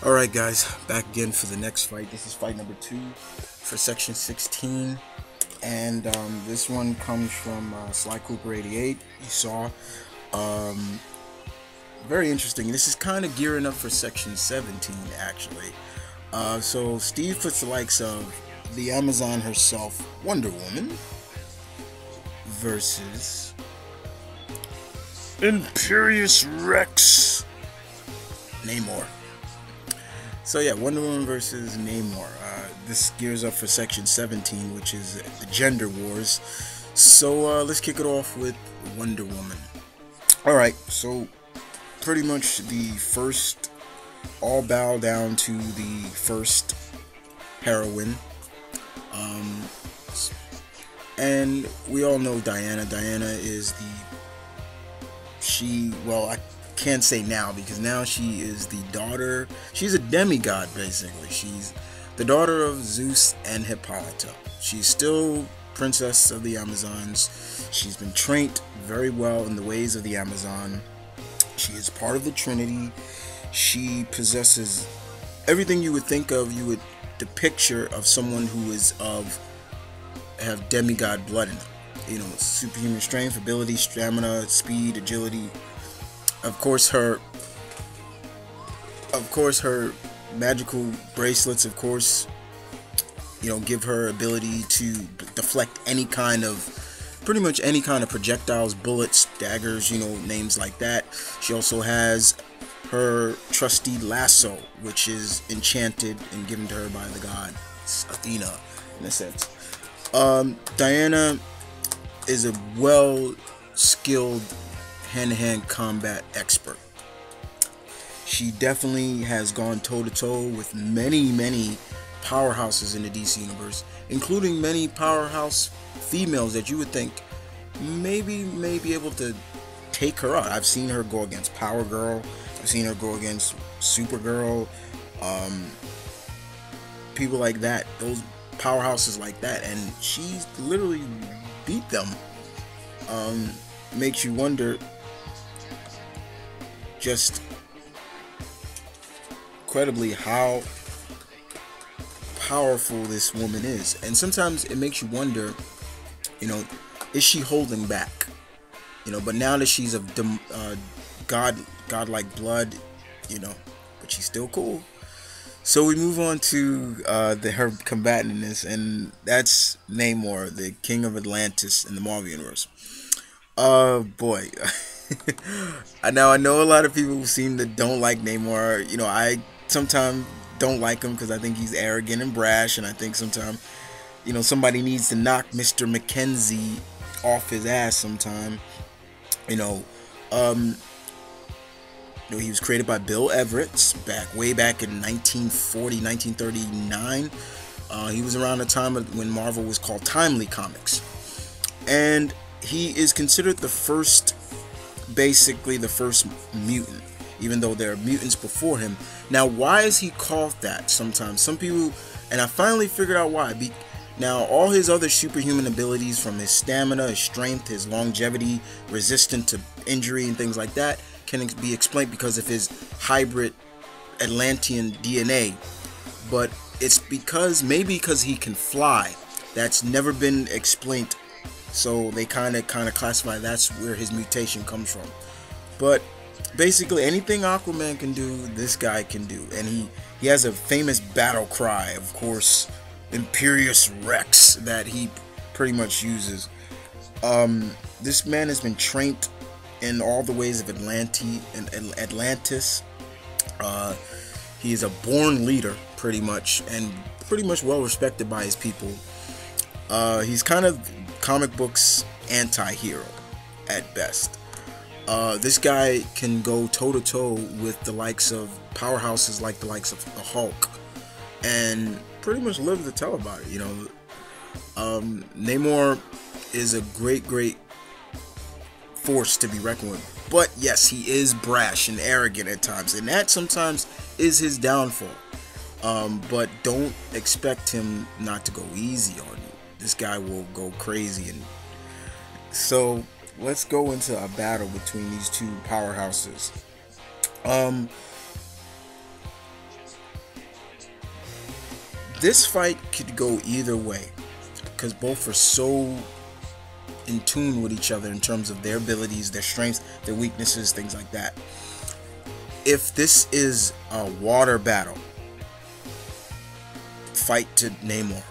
Alright guys, back again for the next fight. This is fight number 2 for section 16. And this one comes from Sly Cooper 88. You saw. Very interesting. This is kind of gearing up for section 17 actually. So Steve puts the likes of the Amazon herself, Wonder Woman, versus Imperious Rex, Namor. So yeah, Wonder Woman versus Namor. This gears up for section 17, which is the gender wars. So let's kick it off with Wonder Woman. Alright, so pretty much the first, all bow down to the first heroine. And we all know Diana. Diana is I can't say now, because now she is the daughter, she's a demigod basically. She's the daughter of Zeus and Hippolyta. She's still princess of the Amazons. She's been trained very well in the ways of the Amazon. She is part of the Trinity. She possesses everything you would think of, the picture of someone who is have demigod blood in them. You know, superhuman strength, ability, stamina, speed, agility. Of course her magical bracelets, of course, give her ability to deflect pretty much any kind of projectiles, bullets, daggers, names like that. She also has her trusty lasso, which is enchanted and given to her by the god Athena, in a sense. Diana is a well-skilled hand-to-hand combat expert. She definitely has gone toe-to-toe with many powerhouses in the DC universe, including many powerhouse females that you would think may be able to take her out. I've seen her go against Power Girl. I've seen her go against Supergirl. People like that, those powerhouses like that, and she's literally beat them. Makes you wonder just incredibly how powerful this woman is. And sometimes it makes you wonder, is she holding back? But now that she's of godlike blood, but she's still cool. So we move on to her combatant in this, and that's Namor, the King of Atlantis in the Marvel Universe. Boy. Now I know a lot of people don't like Namor. I sometimes don't like him because I think he's arrogant and brash, and I think sometimes, somebody needs to knock Mr. McKenzie off his ass sometime. He was created by Bill Everett way back in 1940, 1939. He was around the time when Marvel was called Timely Comics, and he is considered basically the first mutant, even though there are mutants before him. Now, why is he called that? Sometimes some people, and I finally figured out why. Now, all his other superhuman abilities, from his stamina, his strength, his longevity, resistant to injury and things like that, can be explained because of his hybrid Atlantean DNA. But it's maybe because he can fly. That's never been explained. So they kind of classify that's where his mutation comes from. But basically anything Aquaman can do, this guy can do. And he has a famous battle cry, of course, Imperious Rex, that he pretty much uses. This man has been trained in all the ways of Atlantis. He is a born leader, pretty much, and pretty much well respected by his people. He's kind of comic books anti-hero at best. This guy can go toe-to-toe with the likes of powerhouses like the likes of the Hulk, and pretty much live to tell about it. Namor is a great force to be reckoned with, but yes, he is brash and arrogant at times, and that sometimes is his downfall. But don't expect him not to go easy on you. This guy will go crazy. And so let's go into a battle between these two powerhouses. This fight could go either way because both are so in tune with each other in terms of their abilities, their strengths, their weaknesses, things like that. If this is a water battle, fight to Namor.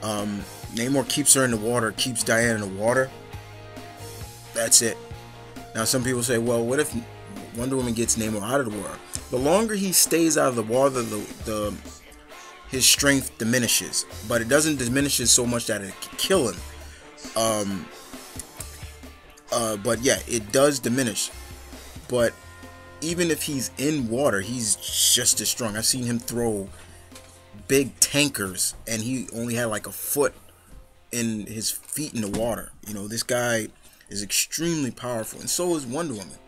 Namor keeps her in the water, keeps Diana in the water. That's it. Now some people say, well, what if Wonder Woman gets Namor out of the water? The longer he stays out of the water, his strength diminishes, but it doesn't diminish so much that it can kill him. But yeah, it does diminish. But even if he's in water, he's just as strong. I've seen him throw big tankers, and he only had like a foot in his feet in the water. You know, this guy is extremely powerful, and so is Wonder Woman.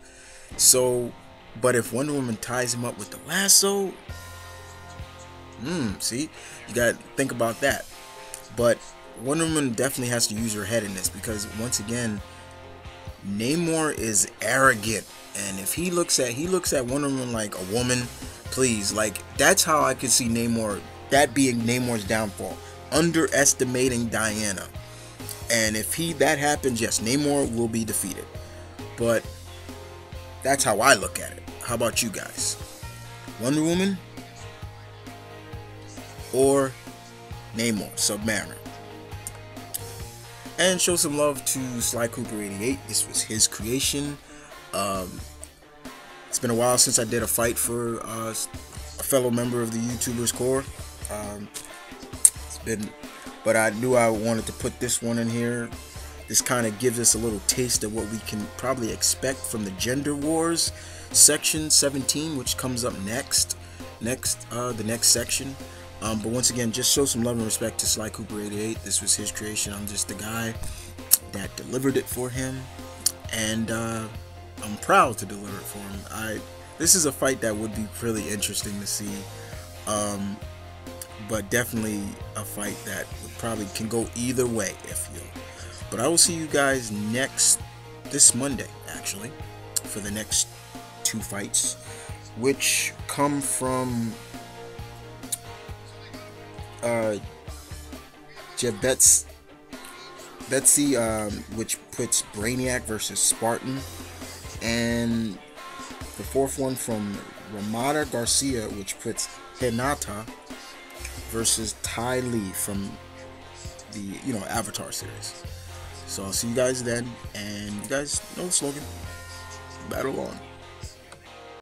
So, but if Wonder Woman ties him up with the lasso, see, you gotta think about that. But Wonder Woman definitely has to use her head in this, because once again, Namor is arrogant, and if he looks at Wonder Woman like a woman, please, like, that's how I could see Namor, that being Namor's downfall, underestimating Diana. And if that happens, yes, Namor will be defeated. But that's how I look at it. How about you guys? Wonder Woman or Namor, Submariner? And show some love to Sly Cooper 88. This was his creation. It's been a while since I did a fight for a fellow member of the YouTubers Corps. But I knew I wanted to put this one in here. This kind of gives us a little taste of what we can probably expect from the Gender Wars section 17, which comes up next, the next section. But once again, just show some love and respect to Sly Cooper 88. This was his creation. I'm just the guy that delivered it for him, and I'm proud to deliver it for him. This is a fight that would be really interesting to see, but definitely a fight that probably can go either way, if you. But I will see you guys this Monday, actually, for the next 2 fights, which come from Betsy, which puts Brainiac versus Spartan, and the 4th one from Ramada Garcia, which puts Hinata versus Ty Lee from the Avatar series. So I'll see you guys then, and you guys know the slogan: battle on.